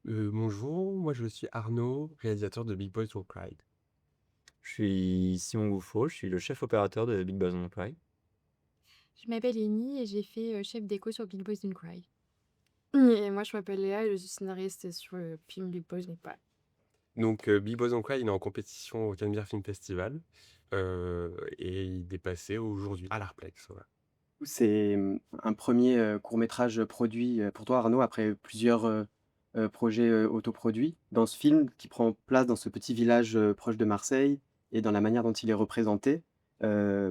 Bonjour, moi je suis Arnaud, réalisateur de Big Boys Don't Cry. Je suis Simon Gouffreau, je suis le chef opérateur de Big Boss on Cry. Je m'appelle Amy et j'ai fait chef déco sur Big Boys Don't Cry. Et moi, je m'appelle Léa et je suis scénariste sur le film Big Boys Don't Cry. Donc Big Boys Don't Cry, il est en compétition au Cannes Beer Film Festival et il est passé aujourd'hui à l'Arplex. Voilà. C'est, un premier court-métrage produit, pour toi Arnaud après plusieurs, projets, autoproduits. Dans ce film qui prend place dans ce petit village, proche de Marseille et dans la manière dont il est représenté,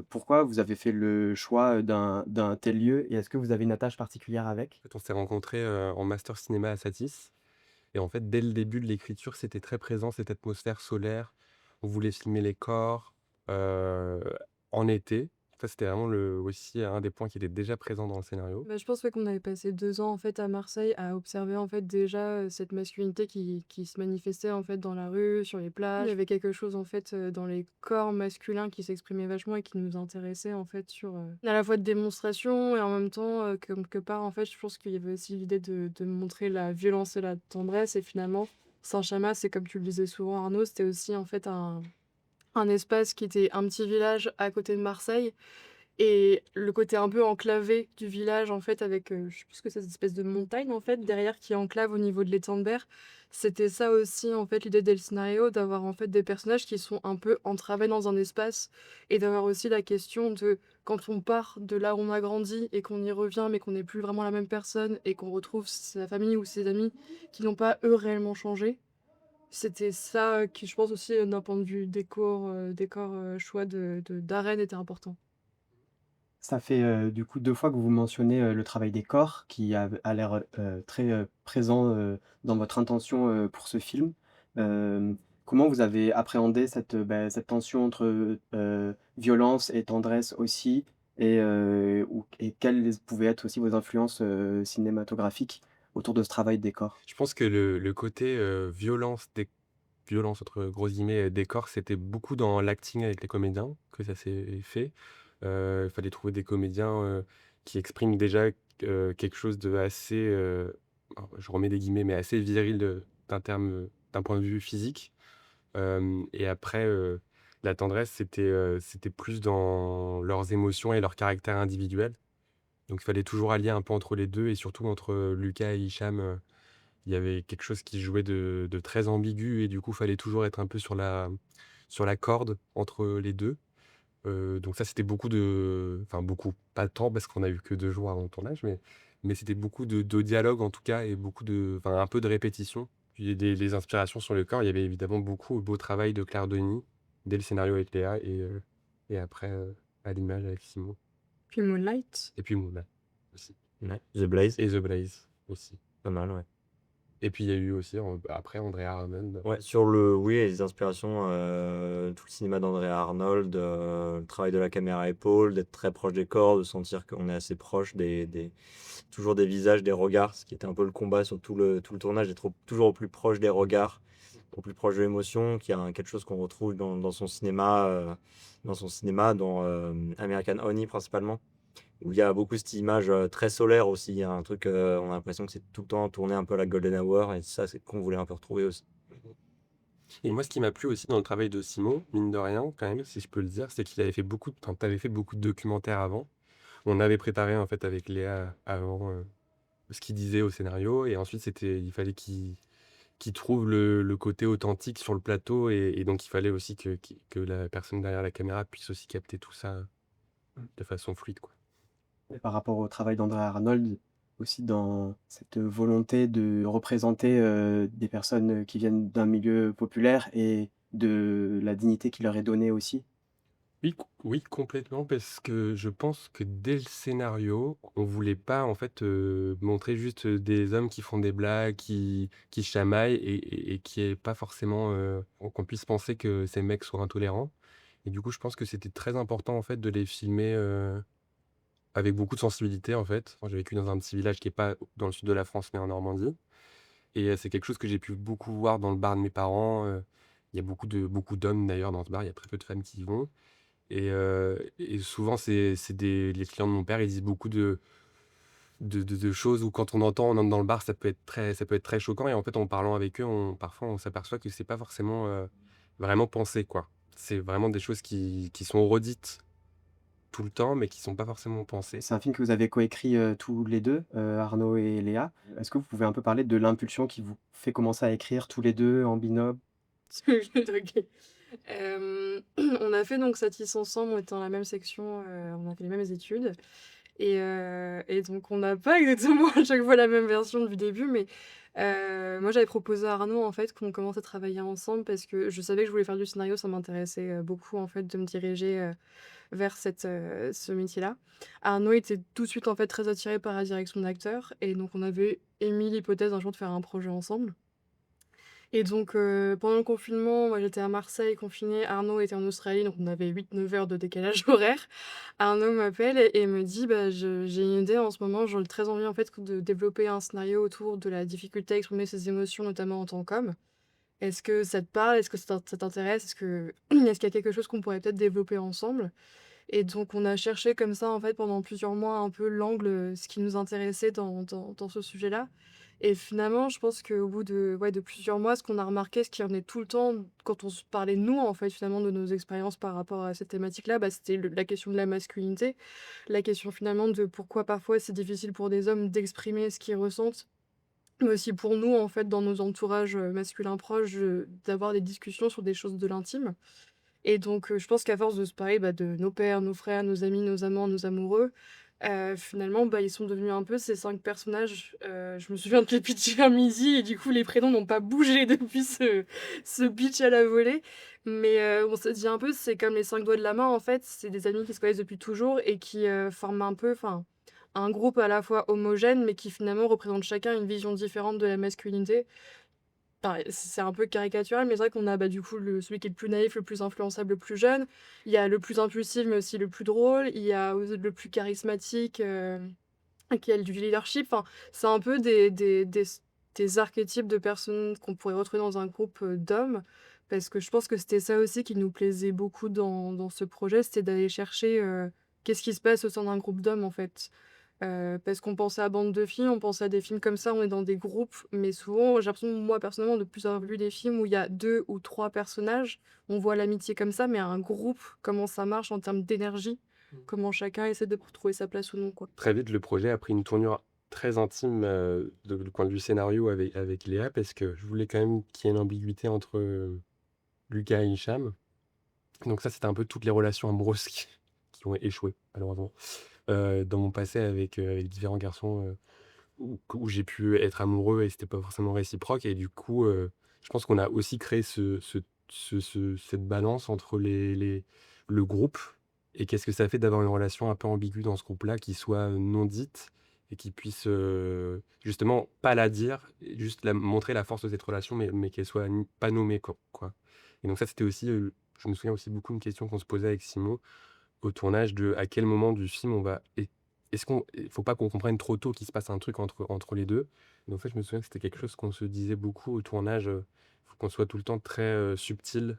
pourquoi vous avez fait le choix, d'un tel lieu et est-ce que vous avez une attache particulière avec? En fait, on s'est rencontrés en master cinéma à Satis et en fait, dès le début de l'écriture, c'était très présent cette atmosphère solaire. On voulait filmer les corps euh, en été. Ça, c'était vraiment aussi un des points qui était déjà présent dans le scénario. Bah, je pense ouais, qu'on avait passé 2 ans en fait à Marseille à observer en fait déjà cette masculinité qui se manifestait en fait dans la rue, sur les plages. Il y avait quelque chose en fait dans les corps masculins qui s'exprimait vachement et qui nous intéressait en fait sur à la fois de démonstration et en même temps quelque part en fait je pense qu'il y avait aussi l'idée de montrer la violence et la tendresse et finalement Saint-Chamas, c'est comme tu le disais souvent Arnaud, c'était aussi en fait un espace qui était un petit village à côté de Marseille et le côté un peu enclavé du village, en fait, avec, je sais plus ce que c'est, cette espèce de montagne, en fait, derrière qui enclave au niveau de l'étang de berre. C'était ça aussi, en fait, l'idée dès le scénario, d'avoir, en fait, des personnages qui sont un peu entravés dans un espace et d'avoir aussi la question de quand on part de là où on a grandi et qu'on y revient, mais qu'on n'est plus vraiment la même personne et qu'on retrouve sa famille ou ses amis qui n'ont pas, eux, réellement changé. C'était ça qui, je pense aussi, d'un point de vue décor, choix d'arène était important. Ça fait, du coup 2 fois que vous mentionnez, le travail des corps qui a l'air, très, présent, dans votre intention, pour ce film. Comment vous avez appréhendé cette tension entre, violence et tendresse aussi? Et quelles pouvaient être aussi vos influences, cinématographiques autour de ce travail des corps? Je pense que le côté violence entre gros guillemets, décor, c'était beaucoup dans l'acting avec les comédiens que ça s'est fait. Il fallait trouver des comédiens, qui expriment déjà, quelque chose de assez, alors je remets des guillemets, mais assez viril, d'un point de vue physique. Et après, la tendresse, c'était plus dans leurs émotions et leur caractère individuel. Donc il fallait toujours allier un peu entre les 2 et surtout entre, Lucas et Hicham, il y avait quelque chose qui jouait de très ambigu et du coup, fallait toujours être un peu sur la corde entre les 2. Donc ça, c'était beaucoup enfin beaucoup, pas tant parce qu'on a eu que 2 jours avant le tournage, mais c'était beaucoup de dialogue en tout cas et enfin un peu de répétition. Puis les inspirations sur le corps, il y avait évidemment beaucoup au beau travail de Claire Denis, dès le scénario avec Léa et après, à l'image avec Simon Puis Moonlight. et puis Mouna aussi Ouais. The Blaze, et The Blaze aussi. pas mal, ouais. Et puis il y a eu aussi après Andrea Armand. Ouais, oui, les inspirations, tout le cinéma d'André Arnold, le travail de la caméra à épaule, d'être très proche des corps, de sentir qu'on est assez proche toujours des visages, des regards, ce qui était un peu le combat sur tout le tournage, d'être toujours au plus proche des regards, au plus proche de l'émotion, qui est quelque chose qu'on retrouve dans son cinéma, dans American Honey principalement, où il y a beaucoup cette image très solaire aussi. Il y a un truc, on a l'impression que c'est tout le temps tourné un peu à la Golden Hour, et ça, c'est qu'on voulait un peu retrouver aussi. Et moi, ce qui m'a plu aussi dans le travail de Simon, mine de rien, quand même, si je peux le dire, c'est qu'il avait fait enfin, tu avais fait beaucoup de documentaires avant. On avait préparé, en fait, avec Léa avant, ce qu'il disait au scénario et ensuite il fallait qu'il trouve le côté authentique sur le plateau et donc il fallait aussi que la personne derrière la caméra puisse aussi capter tout ça de façon fluide, quoi. Et par rapport au travail d'André Arnold, aussi dans cette volonté de représenter, des personnes, qui viennent d'un milieu populaire et de la dignité qui leur est donnée aussi. Oui, complètement, parce que je pense que dès le scénario, on voulait pas en fait, montrer juste, des hommes qui font des blagues, qui se chamaillent et qui est pas forcément, qu'on puisse penser que ces mecs sont intolérants et du coup, je pense que c'était très important en fait de les filmer, avec beaucoup de sensibilité en fait. Moi, j'ai vécu dans un petit village qui est pas dans le sud de la France, mais en Normandie et c'est quelque chose que j'ai pu beaucoup voir dans le bar de mes parents, il y a beaucoup d'hommes d'ailleurs dans ce bar, il y a très peu de femmes qui y vont. Et souvent, c'est des les clients de mon père, ils disent beaucoup de choses où quand on entre dans le bar, ça peut être très choquant et en fait, en parlant avec eux, parfois, on s'aperçoit que c'est pas forcément, vraiment pensé, quoi. C'est vraiment des choses qui sont redites tout le temps, mais qui sont pas forcément pensées. C'est un film que vous avez coécrit, tous les 2, Arnaud et Léa. Est-ce que vous pouvez un peu parler de l'impulsion qui vous fait commencer à écrire tous les 2 en binôme? OK. On a fait donc Satis ensemble, on était dans la même section, on a fait les mêmes études et donc on n'a pas exactement à chaque fois la même version du début, mais moi j'avais proposé à Arnaud en fait qu'on commence à travailler ensemble parce que je savais que je voulais faire du scénario, ça m'intéressait, beaucoup en fait de me diriger, vers ce métier-là. Arnaud était tout de suite en fait très attiré par la direction d'acteur et donc on avait émis l'hypothèse un jour de faire un projet ensemble. Et donc, pendant le confinement, moi j'étais à Marseille confinée, Arnaud était en Australie, donc on avait 8-9 heures de décalage horaire. Arnaud m'appelle et me dit: «Bah, j'ai une idée en ce moment, j'ai très envie en fait de développer un scénario autour de la difficulté à exprimer ses émotions, notamment en tant qu'homme. Est-ce que ça te parle? Est-ce que ça t'intéresse? Est-ce qu'il y a quelque chose qu'on pourrait peut-être développer ensemble?» Et donc on a cherché comme ça, en fait, pendant plusieurs mois un peu l'angle, ce qui nous intéressait dans ce sujet-là. Et finalement, je pense qu'au bout de ouais, de plusieurs mois, ce qu'on a remarqué, ce qui revenait tout le temps quand on se parlait de nous, en fait, finalement, de nos expériences par rapport à cette thématique-là, bah, c'était la question de la masculinité, la question finalement de pourquoi parfois c'est difficile pour des hommes d'exprimer ce qu'ils ressentent, mais aussi pour nous, en fait, dans nos entourages, masculins proches, d'avoir des discussions sur des choses de l'intime. Et donc, je pense qu'à force de se parler, bah, de nos pères, nos frères, nos amis, nos amants, nos amoureux, finalement, bah, ils sont devenus un peu ces 5 personnages. Je me souviens de les pitcher à midi et du coup, les prénoms n'ont pas bougé depuis ce pitch à la volée. Mais, on s'est dit un peu, c'est comme les 5 doigts de la main, en fait. C'est des amis qui se connaissent depuis toujours et qui, forment un peu enfin, un groupe à la fois homogène, mais qui finalement représente chacun une vision différente de la masculinité. Enfin, c'est un peu caricatural, mais c'est vrai qu'on a, bah, du coup, celui qui est le plus naïf, le plus influençable, le plus jeune. Il y a le plus impulsif, mais aussi le plus drôle. Il y a le plus charismatique, qui a du leadership. Enfin, c'est un peu des archétypes de personnes qu'on pourrait retrouver dans un groupe, d'hommes. Parce que je pense que c'était ça aussi qui nous plaisait beaucoup dans ce projet, c'était d'aller chercher, qu'est-ce qui se passe au sein d'un groupe d'hommes, en fait. Parce qu'on pensait à Bande de filles, on pensait à des films comme ça, on est dans des groupes, mais souvent, j'ai l'impression, moi, personnellement, de plus avoir vu des films où il y a 2 ou 3 personnages, on voit l'amitié comme ça, mais un groupe, comment ça marche en termes d'énergie, comment chacun essaie de trouver sa place ou non, quoi. Très vite, le projet a pris une tournure très intime, du point de vue scénario avec Léa, parce que je voulais quand même qu'il y ait une ambiguïté entre, Lucas et Hicham. Donc ça, c'était un peu toutes les relations amoureuses qui ont échoué, malheureusement, dans mon passé avec différents garçons, où j'ai pu être amoureux et c'était pas forcément réciproque et du coup, je pense qu'on a aussi créé cette balance entre le groupe et qu'est-ce que ça fait d'avoir une relation un peu ambiguë dans ce groupe-là qui soit non dite et qui puisse, justement pas la dire, et juste montrer la force de cette relation mais qu'elle soit pas nommée quoi. Et donc ça, c'était aussi, je me souviens aussi beaucoup une question qu'on se posait avec Simon au tournage de à quel moment du film on va est-ce qu'on il faut pas qu'on comprenne trop tôt qu'il se passe un truc entre les 2. Donc en fait, je me souviens que c'était quelque chose qu'on se disait beaucoup au tournage, faut qu'on soit tout le temps très, subtil,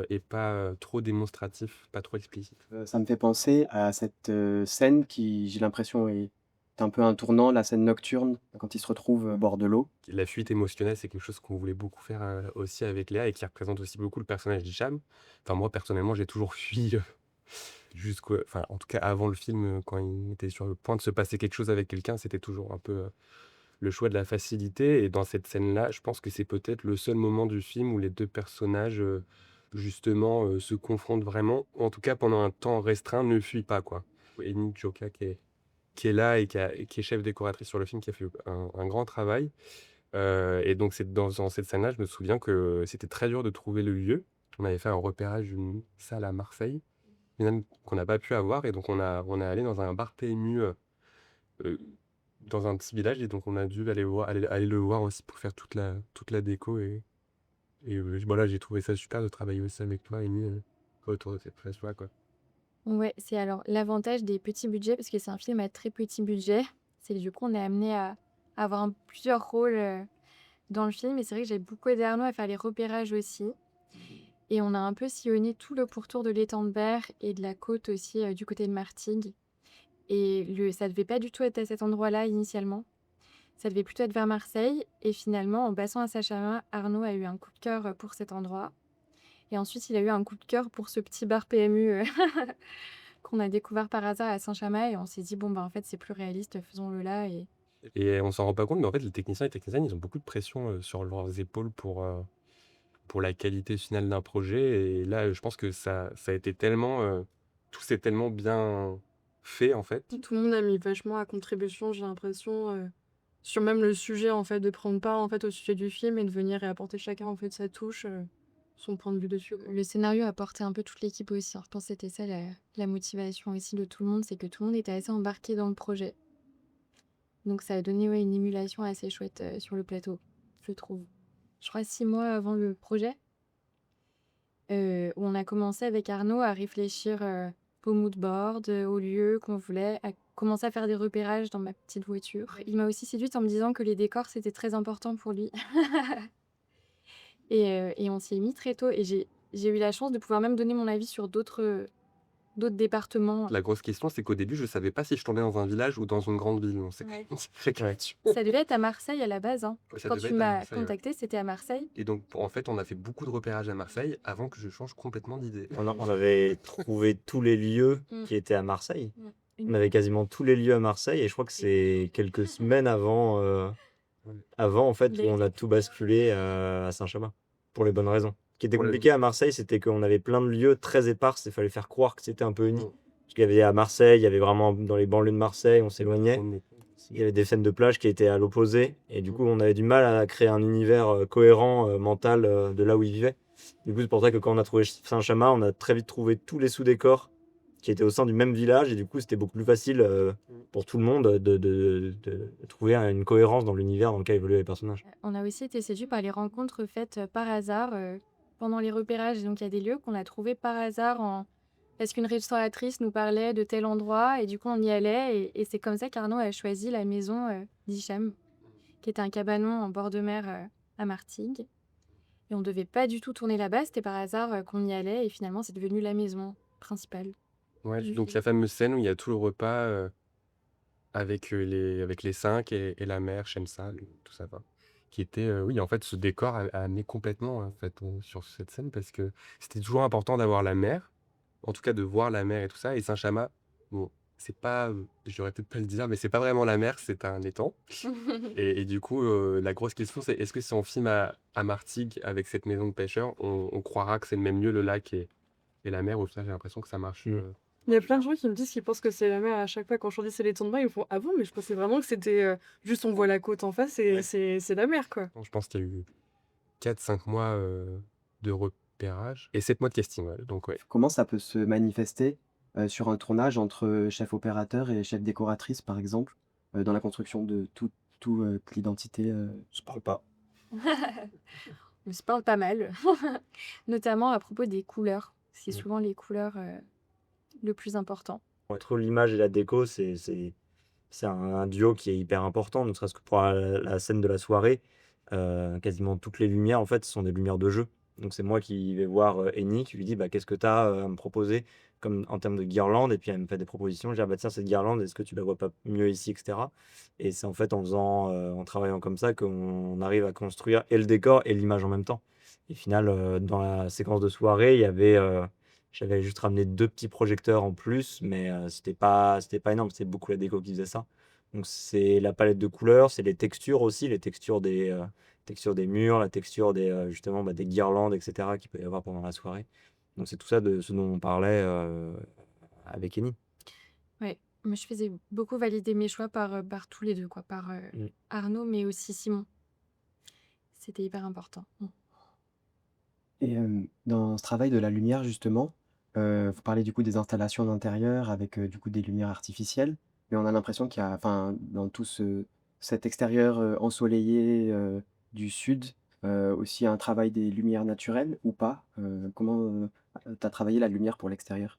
et pas, trop démonstratif, pas trop explicite. Ça me fait penser à cette, scène qui, j'ai l'impression, est un peu un tournant, la scène nocturne, quand ils se retrouvent au bord de l'eau. La fuite émotionnelle, c'est quelque chose qu'on voulait beaucoup faire, aussi avec Léa et qui représente aussi beaucoup le personnage d'Hicham. Enfin moi, personnellement, j'ai toujours fui, enfin, en tout cas avant le film, quand il était sur le point de se passer quelque chose avec quelqu'un, c'était toujours un peu, le choix de la facilité et dans cette scène-là, je pense que c'est peut-être le seul moment du film où les 2 personnages, justement, se confrontent vraiment, ou en tout cas pendant un temps restreint, ne fuient pas, quoi. Et Nick Joka qui est là et qui est chef décoratrice sur le film, qui a fait un grand travail, et donc c'est dans cette scène-là, je me souviens que c'était très dur de trouver le lieu. On avait fait un repérage d'une salle à Marseille, finalement qu'on n'a pas pu avoir et donc on est allé dans un bar PMU, heu, dans un petit village et donc on a dû aller le voir aussi pour faire toute la déco et voilà, j'ai trouvé ça super de travailler aussi avec toi, Amy, autour de cette création-là, quoi. Ouais, c'est alors l'avantage des petits budgets, parce que c'est un film à très petit budget, c'est que du coup, on est amené à avoir plusieurs rôles, dans le film et c'est vrai que j'ai beaucoup aidé Arnaud à faire les repérages aussi et on a un peu sillonné tout le pourtour de l'étang de Berre et de la côte aussi, du côté de Martigues Et ça devait pas du tout être à cet endroit-là initialement. Ça devait plutôt être vers Marseille. Et finalement, en passant à Saint-Chamas, Arnaud a eu un coup de cœur pour cet endroit. Et ensuite, il a eu un coup de cœur pour ce petit bar PMU qu'on a découvert par hasard à Saint-Chamas. Et on s'est dit, bon, bah, en fait, c'est plus réaliste, faisons-le là. Et on s'en rend pas compte, mais en fait, les techniciens et techniciennes, ils ont beaucoup de pression sur leurs épaules pour la qualité finale d'un projet. Et là, je pense que ça a été tellement, tout s'est tellement bien fait, en fait. Tout le monde a mis vachement à contribution, j'ai l'impression, sur même le sujet, en fait, de prendre part, en fait, au sujet du film et de venir et apporter chacun, en fait, sa touche, son point de vue dessus, quoi. Le scénario a porté un peu toute l'équipe aussi. Alors, je pense que c'était ça la motivation aussi de tout le monde, c'est que tout le monde était assez embarqué dans le projet. Donc ça a donné une émulation assez chouette sur le plateau, je trouve. Je crois 6 mois avant le projet, où on a commencé avec Arnaud à réfléchir au mood board, au lieu qu'on voulait, à commencer à faire des repérages dans ma petite voiture. Il m'a aussi séduite en me disant que les décors, c'était très important pour lui. Et on s'y est mis très tôt. Et j'ai eu la chance de pouvoir même donner mon avis sur d'autres départements. La grosse question, c'est qu'au début, je savais pas si je tournais dans un village ou dans une grande ville. On s'est Ouais. fait que là-dessus. Ça devait être à Marseille à la base. Hein. Ouais, ça Quand devait tu être à m'as Marseille, ouais. contacté, c'était à Marseille. Et donc, en fait, on a fait beaucoup de repérages à Marseille avant que je change complètement d'idée. On avait trouvé tous les lieux Mm. qui étaient à Marseille. Une- On avait quasiment tous les lieux à Marseille et je crois que c'est quelques semaines avant, en fait, où on a tout basculé à Saint-Chamas pour les bonnes raisons. Ce qui était Pour la- compliqué à Marseille, c'était qu'on avait plein de lieux très épars, il fallait faire croire que c'était un peu uni. Mm. Parce qu'il y avait à Marseille, il y avait vraiment dans les banlieues de Marseille, on s'éloignait. On est- Il y avait des scènes de plage qui étaient à l'opposé et du coup, on avait du mal à créer un univers cohérent, mental de là où ils vivaient. Du coup, c'est pour ça que quand on a trouvé Saint-Chamas, on a très vite trouvé tous les sous-décors qui étaient au sein du même village et du coup, c'était beaucoup plus facile pour tout le monde de trouver une cohérence dans l'univers dans lequel évoluaient les personnages. On a aussi été séduits par les rencontres faites par hasard pendant les repérages. Et donc, il y a des lieux qu'on a trouvés par hasard parce qu'une restauratrice nous parlait de tel endroit et du coup, on y allait. Et c'est comme ça qu'Arnaud a choisi la maison d'Hicham, qui était un cabanon en bord de mer à Martigues. Et on devait pas du tout tourner là-bas, c'était par hasard qu'on y allait. Et finalement, c'est devenu la maison principale. Ouais, du donc film. la fameuse scène où il y a tout le repas avec les cinq et la mère, Shamsa, tout ça, va. Qui était, oui, en fait, ce décor a amené complètement, en fait, sur cette scène parce que c'était toujours important d'avoir la mer, en tout cas de voir la mer et tout ça. Et Saint-Chamas, bon, c'est pas, je devrais peut-être pas le dire, mais c'est pas vraiment la mer, c'est un étang. Et du coup, la grosse question, c'est est-ce que si on filme à Martigues avec cette maison de pêcheurs, on croira que c'est le même lieu, le lac et la mer, ou ça, j'ai l'impression que ça marche. Il y a plein de gens qui me disent qu'ils pensent que c'est la mer à chaque fois quand je dis c'est les temps de bain, ils font ah bon, mais je pensais vraiment que c'était juste on voit la côte en face et Ouais. c'est la mer, quoi. Je pense qu'il y a eu 4-5 mois de repérage et 7 mois de casting. Ouais. Donc, ouais. Comment ça peut se manifester sur un tournage entre chef opérateur et chef décoratrice, par exemple, dans la construction de toute l'identité Je parle pas. On se parle pas mal, notamment à propos des couleurs. C'est souvent les couleurs le plus important. Entre l'image et la déco, c'est un duo qui est hyper important, ne serait-ce que pour la scène de la soirée. Quasiment toutes les lumières, en fait, ce sont des lumières de jeu. Donc c'est moi qui vais voir Eni, qui lui dis bah, qu'est-ce que tu as à me proposer comme, en termes de guirlande. Et puis elle me fait des propositions. Je dis ah, bah, tiens, cette guirlande, est-ce que tu la vois pas mieux ici, etc. Et c'est en fait en travaillant comme ça qu'on arrive à construire et le décor et l'image en même temps. Et au final, dans la séquence de soirée, j'avais juste ramené 2 petits projecteurs en plus, mais c'était pas énorme, c'était beaucoup la déco qui faisait ça. Donc c'est la palette de couleurs, c'est les textures aussi, les textures des murs, la texture justement des guirlandes, etc. qu'il peut y avoir pendant la soirée. Donc c'est tout ça de ce dont on parlait avec Eni. Ouais, moi je faisais beaucoup valider mes choix par tous les deux, quoi, par Arnaud, mais aussi Simon. C'était hyper important. Et dans ce travail de la lumière, justement, vous parlez du coup des installations d'intérieur avec du coup des lumières artificielles, mais on a l'impression qu'il y a, enfin, dans tout cet extérieur ensoleillé du sud, aussi un travail des lumières naturelles ou pas? Comment tu as travaillé la lumière pour l'extérieur?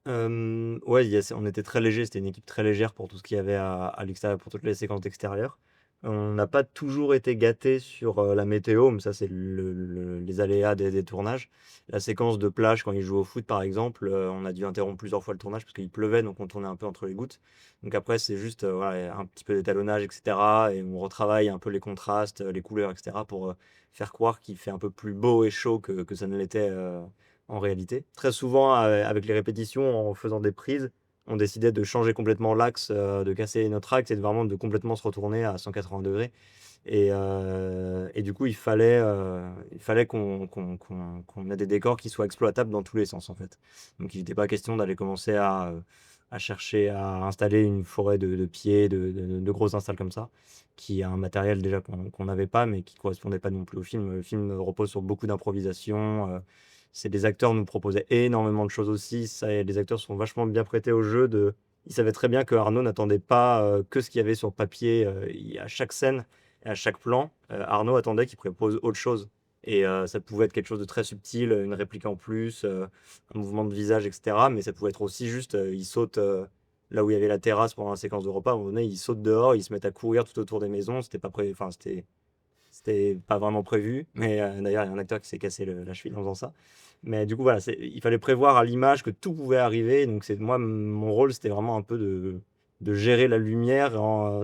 Ouais, on était très léger, c'était une équipe très légère pour tout ce qu'il y avait à l'extérieur, pour toutes les séquences d'extérieur. On n'a pas toujours été gâtés sur la météo, mais ça, c'est les aléas des tournages. La séquence de plage, quand ils jouent au foot, par exemple, on a dû interrompre plusieurs fois le tournage parce qu'il pleuvait, donc on tournait un peu entre les gouttes. Donc après, c'est juste voilà, un petit peu d'étalonnage, etc. Et on retravaille un peu les contrastes, les couleurs, etc. pour faire croire qu'il fait un peu plus beau et chaud que ça ne l'était en réalité. Très souvent, avec les répétitions, en faisant des prises, on décidait de changer complètement l'axe, de casser notre axe et de vraiment de complètement se retourner à 180 degrés. Et du coup, il fallait qu'on ait des décors qui soient exploitables dans tous les sens, en fait. Donc, il n'était pas question d'aller commencer à chercher à installer une forêt de pieds, de grosses installs comme ça, qui a un matériel déjà qu'on n'avait pas, mais qui correspondait pas non plus au film. Le film repose sur beaucoup d'improvisation. C'est des acteurs nous proposaient énormément de choses aussi. Ça, et les acteurs sont vachement bien prêtés au jeu. Ils savaient très bien que Arnaud n'attendait pas que ce qu'il y avait sur papier. À chaque scène et à chaque plan, Arnaud attendait qu'il propose autre chose. Et ça pouvait être quelque chose de très subtil, une réplique en plus, un mouvement de visage, etc. Mais ça pouvait être aussi juste, il saute là où il y avait la terrasse pendant la séquence de repas. À un moment donné, il saute dehors, ils se mettent à courir tout autour des maisons. C'était pas prêt, enfin, c'était pas vraiment prévu, mais d'ailleurs, il y a un acteur qui s'est cassé la cheville en faisant ça. Mais du coup, voilà, il fallait prévoir à l'image que tout pouvait arriver. Donc, moi, mon rôle, c'était vraiment un peu de gérer la lumière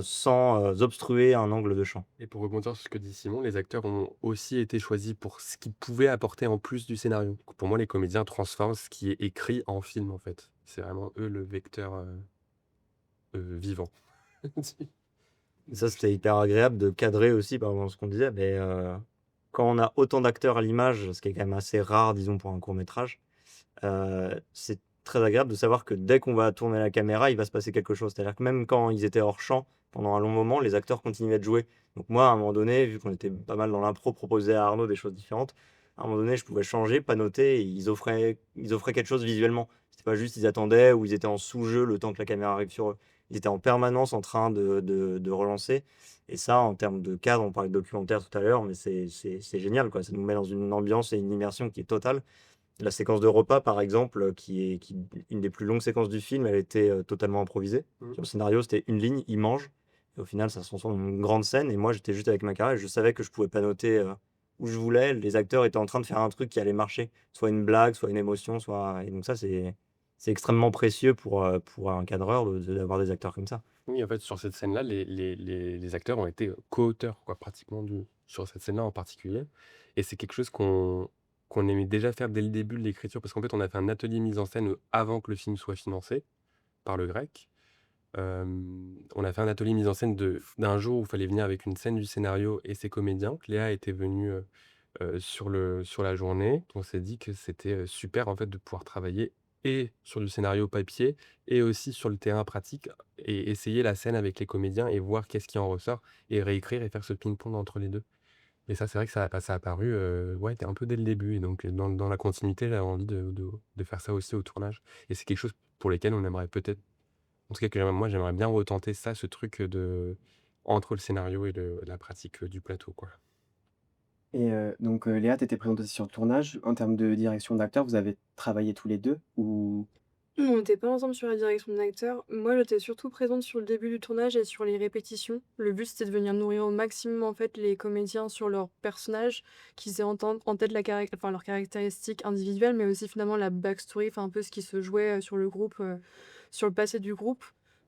sans obstruer un angle de champ. Et pour rebondir sur ce que dit Simon, les acteurs ont aussi été choisis pour ce qu'ils pouvaient apporter en plus du scénario. Pour moi, les comédiens transforment ce qui est écrit en film, en fait. C'est vraiment eux le vecteur vivant. Et ça, c'était hyper agréable de cadrer aussi, par exemple, ce qu'on disait. Mais quand on a autant d'acteurs à l'image, ce qui est quand même assez rare, disons, pour un court métrage, c'est très agréable de savoir que dès qu'on va tourner la caméra, il va se passer quelque chose. C'est-à-dire que même quand ils étaient hors champ, pendant un long moment, les acteurs continuaient de jouer. Donc moi, à un moment donné, vu qu'on était pas mal dans l'impro, proposer à Arnaud des choses différentes, à un moment donné, je pouvais changer, pas noter, et ils offraient quelque chose visuellement. C'était pas juste ils attendaient ou ils étaient en sous-jeu le temps que la caméra arrive sur eux. Ils étaient en permanence en train de relancer. Et ça, en termes de cadre, on parlait de documentaire tout à l'heure, mais c'est génial, quoi. Ça nous met dans une ambiance et une immersion qui est totale. La séquence de repas, par exemple, une des plus longues séquences du film, elle était totalement improvisée. Mhm. Sur le scénario, c'était une ligne, il mange. Et au final, ça se transforme en une grande scène. Et moi, j'étais juste avec ma caméra et je savais que je pouvais pas noter où je voulais. Les acteurs étaient en train de faire un truc qui allait marcher. Soit une blague, soit une émotion, soit. Et donc, ça, c'est extrêmement précieux pour un cadreur d'avoir des acteurs comme ça. Oui, en fait, sur cette scène-là, les acteurs ont été co-auteurs, quoi, pratiquement, sur cette scène-là en particulier. Et c'est quelque chose qu'on aimait déjà faire dès le début de l'écriture, parce qu'en fait, on a fait un atelier mise en scène avant que le film soit financé par le Grec. On a fait un atelier mise en scène d'un jour où il fallait venir avec une scène du scénario et ses comédiens. Léa était venue sur la journée. On s'est dit que c'était super en fait de pouvoir travailler et sur du scénario papier et aussi sur le terrain pratique et essayer la scène avec les comédiens et voir qu'est-ce qui en ressort et réécrire et faire ce ping-pong entre les deux. Et ça, c'est vrai que ça a apparu ouais, un peu dès le début. Et donc, dans la continuité, j'avais envie de faire ça aussi au tournage. Et c'est quelque chose pour lesquels on aimerait peut-être, en tout cas, moi, j'aimerais bien retenter ça, ce truc entre le scénario et la pratique du plateau, quoi. Et donc Léa, tu étais présente aussi sur le tournage. En termes de direction d'acteur, vous avez travaillé tous les 2 ou? On n'était pas ensemble sur la direction d'acteur. Moi, j'étais surtout présente sur le début du tournage et sur les répétitions. Le but, c'était de venir nourrir au maximum en fait les comédiens sur leurs personnages, qu'ils aient en tête leurs caractéristiques individuelles, mais aussi finalement la backstory, enfin un peu ce qui se jouait sur le groupe, sur le passé du groupe.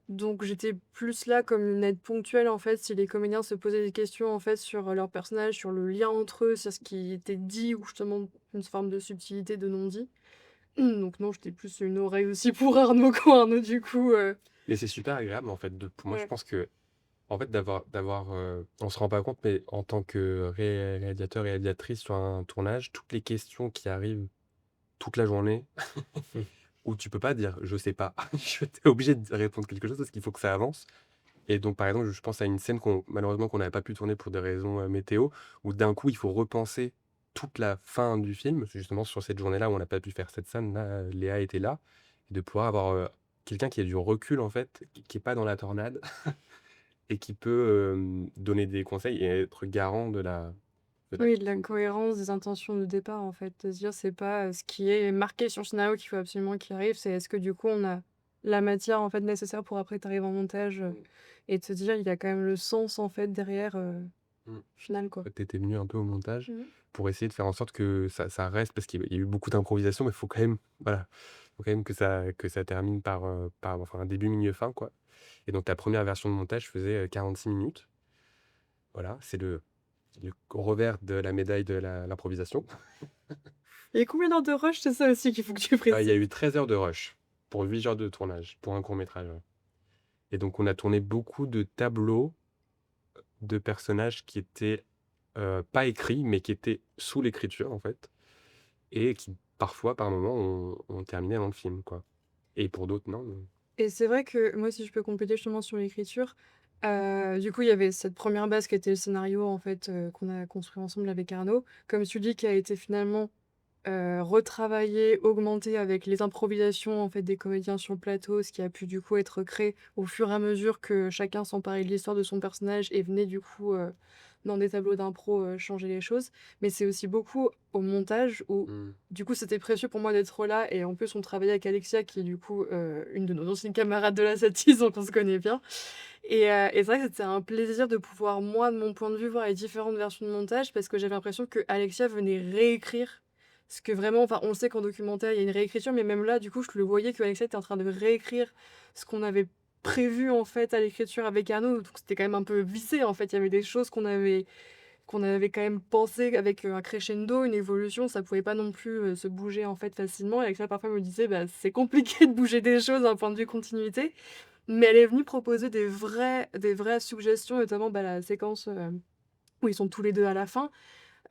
Donc j'étais plus là comme une aide ponctuelle en fait, si les comédiens se posaient des questions en fait sur leur personnage, sur le lien entre eux, sur ce qui était dit ou justement une forme de subtilité de non-dit. Donc non, j'étais plus une oreille aussi pour Arnaud quand Arnaud du coup, Et c'est super agréable, en fait. Pour moi, je ouais. pense que, en fait, on se rend pas compte, mais en tant que réalisateur, réalisatrice sur un tournage, toutes les questions qui arrivent toute la journée, où tu peux pas dire je sais pas, t'es obligé de répondre quelque chose parce qu'il faut que ça avance. Et donc, par exemple, je pense à une scène malheureusement, qu'on n'avait pas pu tourner pour des raisons météo, où d'un coup, il faut repenser toute la fin du film. Justement, sur cette journée-là où on n'a pas pu faire cette scène-là, Léa était là. Et de pouvoir avoir quelqu'un qui a du recul, en fait, qui est pas dans la tornade et qui peut donner des conseils et être garant de la Oui, de la cohérence des intentions de départ en fait, de se dire c'est pas, ce qui est marqué sur le scénario qu'il faut absolument qu'il arrive, c'est est-ce que du coup on a la matière, en fait, nécessaire pour après tu arrives en montage, Mmh. et te dire, il y a quand même le sens, en fait, derrière, Mmh. final, quoi. Tu étais venu un peu au montage Mmh. pour essayer de faire en sorte que ça reste parce qu'il y a eu beaucoup d'improvisation, mais il faut quand même voilà, faut quand même que ça termine par enfin un début, milieu, fin, quoi. Et donc ta première version de montage faisait, 46 minutes. Voilà, c'est le revers de la médaille de l'improvisation. Et combien d'heures de rush? C'est ça aussi qu'il faut que tu Il y a précises. eu 13 heures de rush pour 8 jours de tournage, pour un court métrage, ouais. Et donc on a tourné beaucoup de tableaux de personnages qui étaient, pas écrits, mais qui étaient sous l'écriture, en fait, et qui parfois, par moments, ont terminé dans le film, quoi. Et pour d'autres, non, mais Et c'est vrai que moi, si je peux compléter justement sur l'écriture, du coup, il y avait cette première base qui était le scénario, en fait, qu'on a construit ensemble avec Arnaud. Comme tu dis, qui a été finalement, retravaillé, augmenté avec les improvisations, en fait, des comédiens sur le plateau, ce qui a pu, du coup, être créé au fur et à mesure que chacun s'emparait de l'histoire de son personnage et venait, du coup, dans des tableaux d'impro, changer les choses. Mais c'est aussi beaucoup au montage où, mmh. du coup, c'était précieux pour moi d'être là et en plus, on travaillait avec Alexia qui est, du coup, une de nos anciennes camarades de la Satis, donc on se connaît bien. Et c'est vrai que c'était un plaisir de pouvoir, moi, de mon point de vue, voir les différentes versions de montage parce que j'avais l'impression que Alexia venait réécrire ce que vraiment, enfin, on le sait qu'en documentaire, il y a une réécriture, mais même là, du coup, je le voyais que Alexia était en train de réécrire ce qu'on avait prévu, en fait, à l'écriture avec Arnaud. Donc c'était quand même un peu vissé, en fait. Il y avait des choses qu'on avait quand même pensé avec, un crescendo, une évolution, ça pouvait pas non plus, se bouger, en fait, facilement. Et Alexia, parfois, me disait: «Bah, c'est compliqué de bouger des choses d'un point de vue continuité». Mais elle est venue proposer des vraies suggestions, notamment, bah, la séquence, où ils sont tous les 2 à la fin,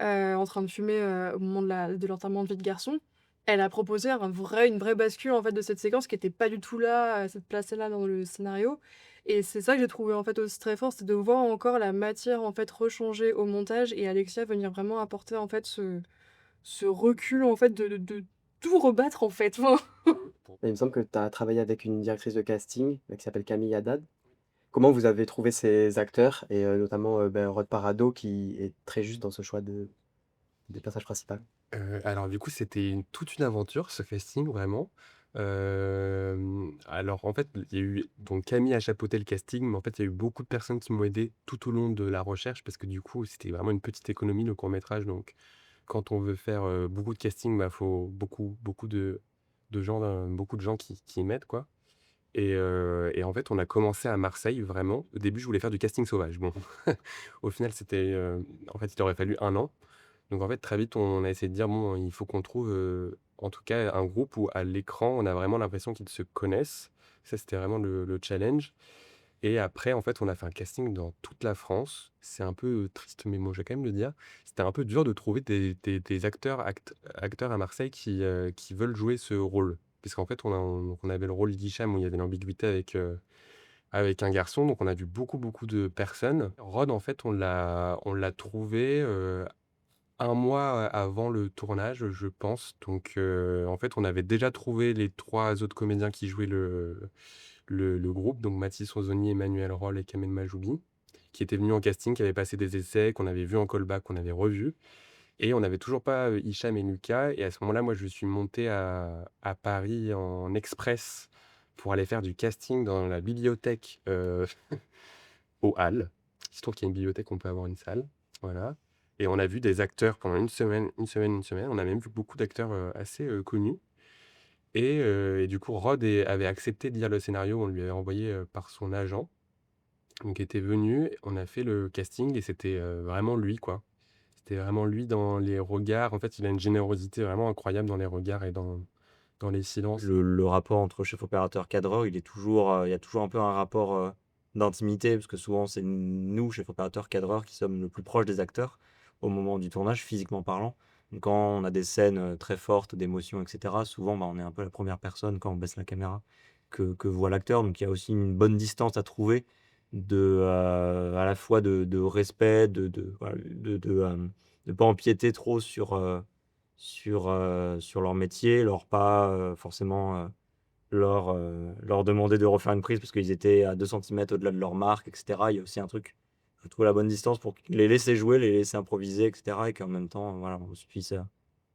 en train de fumer, au moment de l'enterrement de vie de garçon. Elle a proposé une vraie bascule, en fait, de cette séquence qui était pas du tout là, cette place-là dans le scénario. Et c'est ça que j'ai trouvé, en fait, aussi très fort, c'est de voir encore la matière, en fait, rechanger au montage et Alexia venir vraiment apporter, en fait, ce recul, en fait, de tout rebattre, en fait. Enfin, Pour Et il me semble que tu as travaillé avec une directrice de casting, qui s'appelle Camille Haddad. Comment vous avez trouvé ces acteurs et notamment, Rod Parado qui est très juste dans ce choix des personnages principaux? alors du coup, c'était toute une aventure ce casting vraiment. Alors en fait, il y a eu donc Camille a chapeauté le casting, mais en fait, il y a eu beaucoup de personnes qui m'ont aidé tout au long de la recherche parce que du coup, c'était vraiment une petite économie le court métrage donc quand on veut faire, beaucoup de casting, bah, faut beaucoup de gens, beaucoup de gens qui m'aident quoi et en fait, on a commencé à Marseille vraiment. Au début, je voulais faire du casting sauvage. Bon, au final, en fait, il aurait fallu 1 an. Donc en fait, très vite, on a essayé de dire: «Bon, il faut qu'on trouve, en tout cas, un groupe où à l'écran, on a vraiment l'impression qu'ils se connaissent». Ça, c'était vraiment le challenge et après, en fait, on a fait un casting dans toute la France. C'est un peu, triste, mais bon, je vais quand même le dire. C'était un peu dur de trouver des acteurs à Marseille qui veulent jouer ce rôle. Parce qu'en fait, on avait le rôle d'Hicham où il y avait l'ambiguïté avec un garçon, donc on a vu beaucoup de personnes. Rod, en fait, on l'a trouvé, 1 mois avant le tournage, je pense. Donc, en fait, on avait déjà trouvé les 3 autres comédiens qui jouaient le groupe, donc Mathis Ozoni, Emmanuel Roll et Kamel Majoubi, qui étaient venus en casting, qui avaient passé des essais, qu'on avait vus en callback, qu'on avait revus. Et on n'avait toujours pas, Hicham et Lucas. Et à ce moment-là, moi, je suis monté à Paris en express pour aller faire du casting dans la bibliothèque, aux Halles. Il se trouve qu'il y a une bibliothèque, on peut avoir une salle, voilà. Et on a vu des acteurs pendant une semaine, une semaine, une semaine. On a même vu beaucoup d'acteurs, assez, connus et du coup, Rod avait accepté de lire le scénario. On lui avait envoyé, par son agent, donc il était venu, on a fait le casting et c'était, vraiment lui, quoi. C'était vraiment lui dans les regards. En fait, il a une générosité vraiment incroyable dans les regards et dans les silences. Le rapport entre chef opérateur cadreur, il y a toujours un peu un rapport d'intimité, parce que souvent c'est nous, chef opérateur cadreur, qui sommes le plus proche des acteurs au moment du tournage, physiquement parlant. Donc, quand on a des scènes très fortes, d'émotions, etc., souvent bah, on est un peu la première personne quand on baisse la caméra que voit l'acteur. Donc il y a aussi une bonne distance à trouver à la fois de respect, voilà, de pas empiéter trop sur leur métier, leur pas forcément leur demander de refaire une prise parce qu'ils étaient à 2 centimètres au-delà de leur marque, et cetera. Il y a aussi un truc, faut trouver la bonne distance pour les laisser jouer, les laisser improviser, et cetera, et qu'en même temps, voilà, on puisse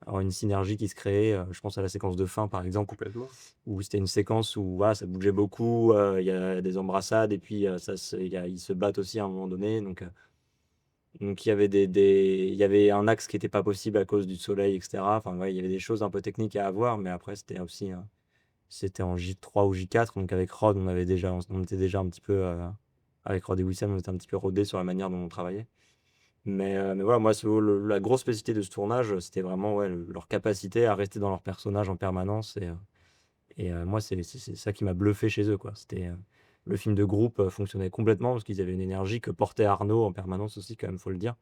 avoir une synergie qui se créait. Je pense à la séquence de fin, par exemple, Complètement. où c'était une séquence où voilà, ça bougeait beaucoup, il y a des embrassades et puis ils se battent aussi à un moment donné. Donc il y avait il y avait un axe qui n'était pas possible à cause du soleil, etc. Enfin, ouais, il y avait des choses un peu techniques à avoir, mais après, c'était aussi, c'était en J3 ou J4. Donc avec Rod, on était déjà un petit peu, avec Rod et Wissem, on était un petit peu rodés sur la manière dont on travaillait. Mais voilà, moi, la grosse spécificité de ce tournage, c'était vraiment ouais, leur capacité à rester dans leur personnage en permanence. Moi, c'est ça qui m'a bluffé chez eux, quoi. Le film de groupe fonctionnait complètement parce qu'ils avaient une énergie que portait Arnaud en permanence aussi, quand même, faut le dire.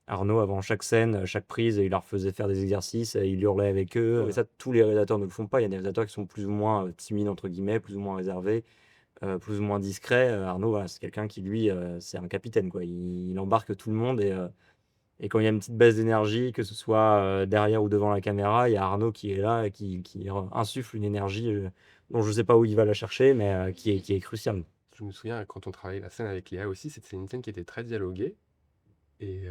Arnaud, avant chaque scène, chaque prise, il leur faisait faire des exercices, il hurlait avec eux. Et ça, tous les réalisateurs ne le font pas. Il y a des réalisateurs qui sont plus ou moins timides, entre guillemets, plus ou moins réservés, plus ou moins discrets. Arnaud, voilà, c'est quelqu'un qui, lui, c'est un capitaine, quoi. Il embarque tout le monde et quand il y a une petite baisse d'énergie, que ce soit derrière ou devant la caméra, il y a Arnaud qui est là et qui insuffle une énergie dont je ne sais pas où il va la chercher, mais qui est cruciale. Je me souviens quand on travaillait la scène avec Léa aussi, c'était une scène qui était très dialoguée. Et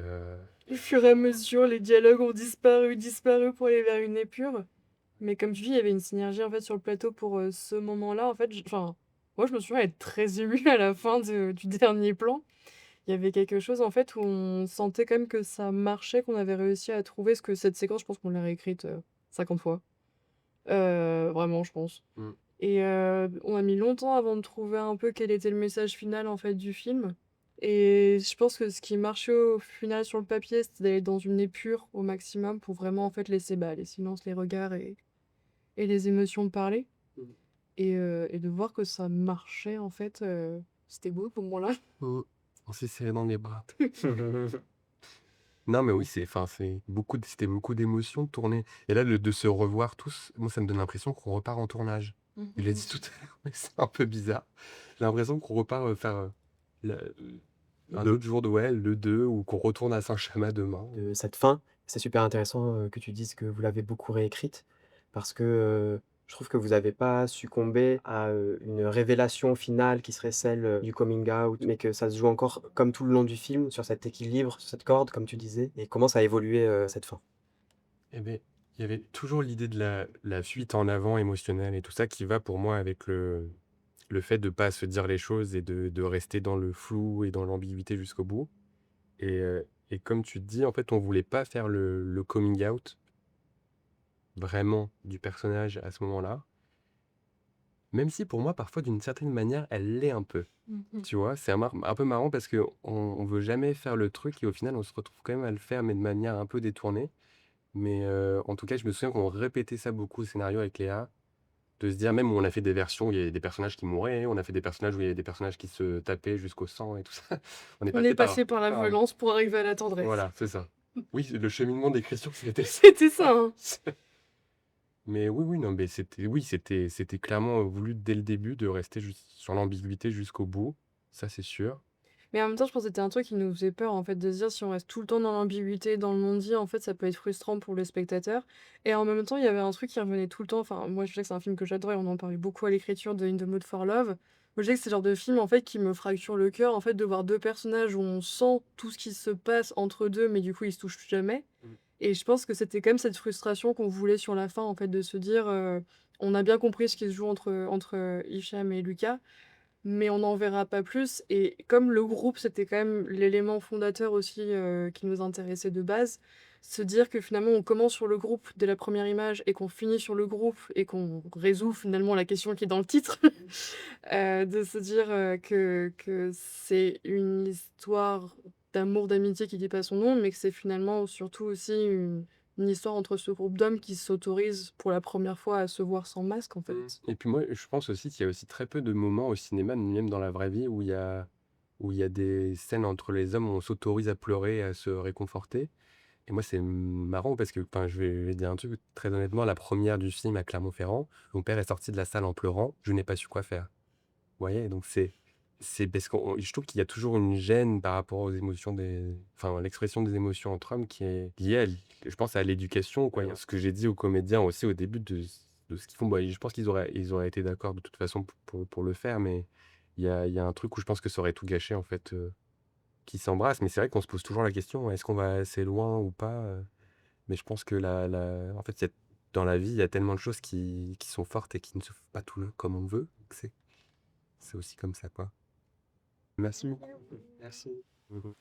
Au fur et à mesure, les dialogues ont disparu pour aller vers une épure. Mais comme tu dis, il y avait une synergie en fait sur le plateau pour ce moment-là. En fait, enfin, moi je me souviens être très émue à la fin du dernier plan. Il y avait quelque chose en fait où on sentait quand même que ça marchait, qu'on avait réussi à trouver, parce que cette séquence, je pense qu'on l'a réécrite 50 fois. Vraiment, je pense. Mm. Et on a mis longtemps avant de trouver un peu quel était le message final en fait du film. Et je pense que ce qui marchait au final sur le papier, c'était d'aller dans une épure au maximum pour vraiment en fait laisser les silences, les regards et les émotions parler. Mm. Et de voir que ça marchait en fait, c'était beau pour moi là. On s'est serré dans les bras. Non, mais oui, enfin, c'était beaucoup d'émotions de tourner. Et là, de se revoir tous, moi, ça me donne l'impression qu'on repart en tournage. Il l'a dit tout à l'heure, mais c'est un peu bizarre. J'ai l'impression qu'on repart faire la- un autre jour de ouais, le 2 ou qu'on retourne à Saint-Chamas demain. De cette fin. C'est super intéressant, que tu dises que vous l'avez beaucoup réécrite parce que, je trouve que vous n'avez pas succombé à, une révélation finale qui serait celle, du coming out, mais que ça se joue encore comme tout le long du film sur cet équilibre, sur cette corde comme tu disais et comment ça a évolué, cette fin? Eh bien, il y avait toujours l'idée de la fuite en avant émotionnelle et tout ça qui va pour moi avec le fait de pas se dire les choses et de rester dans le flou et dans l'ambiguïté jusqu'au bout. Et comme tu te dis, en fait, on voulait pas faire le coming out vraiment du personnage à ce moment-là. Même si pour moi, parfois, d'une certaine manière, elle l'est un peu. Tu vois, c'est un peu marrant parce qu'on veut jamais faire le truc et au final, on se retrouve quand même à le faire, mais de manière un peu détournée. Mais en tout cas, je me souviens qu'on répétait ça beaucoup au scénario avec Léa, de se dire, même où on a fait des versions où il y avait des personnages qui mouraient, on a fait des personnages où il y avait des personnages qui se tapaient jusqu'au sang et tout ça. On est On est passé par... passé par la violence pour arriver à la tendresse. Voilà, c'est ça. Oui, le cheminement d'écriture, c'était ça. C'était ça, hein. Mais oui, non, mais c'était clairement voulu dès le début de rester sur l'ambiguïté jusqu'au bout. Ça, c'est sûr. Mais en même temps, je pense que c'était un truc qui nous faisait peur, en fait, de se dire si on reste tout le temps dans l'ambiguïté, dans le non-dit, en fait, ça peut être frustrant pour le spectateur. Et en même temps, il y avait un truc qui revenait tout le temps. Enfin, moi, je sais que c'est un film que j'adore et on en parlait beaucoup à l'écriture de In the Mood for Love. Moi, je sais que c'est le genre de film, en fait, qui me fracture le cœur, en fait, de voir deux personnages où on sent tout ce qui se passe entre deux, mais du coup, ils se touchent jamais. Et je pense que c'était quand même cette frustration qu'on voulait sur la fin, en fait, de se dire, on a bien compris ce qui se joue entre Hicham et Lucas, mais on n'en verra pas plus. Et comme le groupe, c'était quand même l'élément fondateur aussi qui nous intéressait de base, se dire que finalement on commence sur le groupe dès la première image et qu'on finit sur le groupe et qu'on résout finalement la question qui est dans le titre, de se dire que c'est une histoire d'amour, d'amitié qui dit pas son nom, mais que c'est finalement surtout aussi une histoire entre ce groupe d'hommes qui s'autorisent pour la première fois à se voir sans masque en fait. Et puis moi, je pense aussi qu'il y a aussi très peu de moments au cinéma, même dans la vraie vie, où il y a des scènes entre les hommes où on s'autorise à pleurer, et à se réconforter. Et moi, c'est marrant parce que, enfin, je vais dire un truc très honnêtement, la première du film à Clermont-Ferrand, mon père est sorti de la salle en pleurant, je n'ai pas su quoi faire. Vous voyez, donc c'est parce que je trouve qu'il y a toujours une gêne par rapport aux émotions enfin, l'expression des émotions entre hommes qui est liée je pense, à l'éducation, quoi. Ce que j'ai dit aux comédiens aussi au début de ce qu'ils font, je pense qu'ils auraient été d'accord de toute façon pour le faire, mais il y a un truc où je pense que ça aurait tout gâché, en fait, qui s'embrassent. Mais c'est vrai qu'on se pose toujours la question, est-ce qu'on va assez loin ou pas? Mais je pense que en fait, dans la vie, il y a tellement de choses qui sont fortes et qui ne se font pas tout comme on veut. Que c'est aussi comme ça, quoi. Merci beaucoup. Merci. Mhm.